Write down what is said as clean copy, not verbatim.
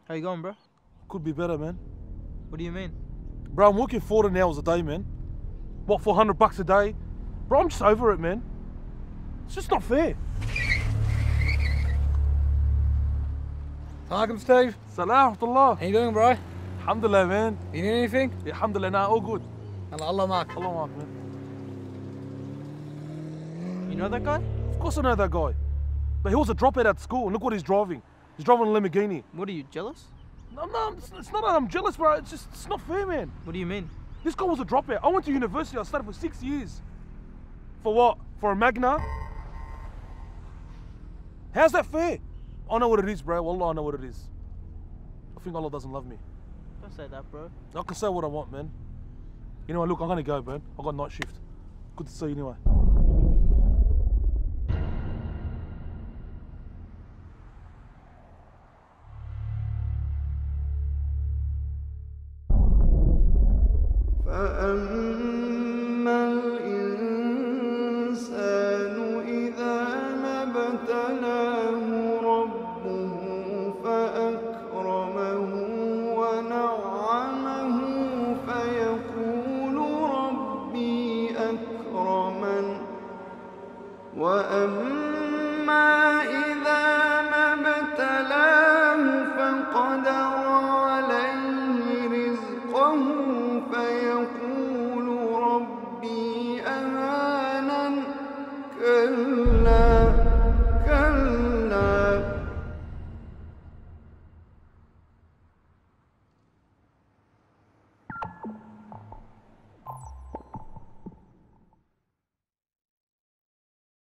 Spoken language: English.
How you going, bro? Could be better, man. What do you mean? Bro, I'm working 14 hours a day, man. What, for $100 a day? Bro, I'm just over it, man. It's just not fair. Alaikum, Steve. Salam, Alhamdulillah. How you doing, bro? Alhamdulillah, man. You need anything? Yeah, Alhamdulillah, nah, all good. Allah Mark. Allah mark, man. You know that guy? Of course I know that guy. But he was a dropout at school, and look what he's driving. He's driving a Lamborghini. What are you, jealous? No, it's not that I'm jealous, bro. It's just, it's not fair, man. What do you mean? This guy was a dropout. I went to university, I studied for 6 years. For what? For a Magna? How's that fair? I know what it is, bro. Wallah, I know what it is. I think Allah doesn't love me. Don't say that, bro. I can say what I want, man. You know what, look, I'm gonna go, man. I got night shift. Good to see you anyway. فأما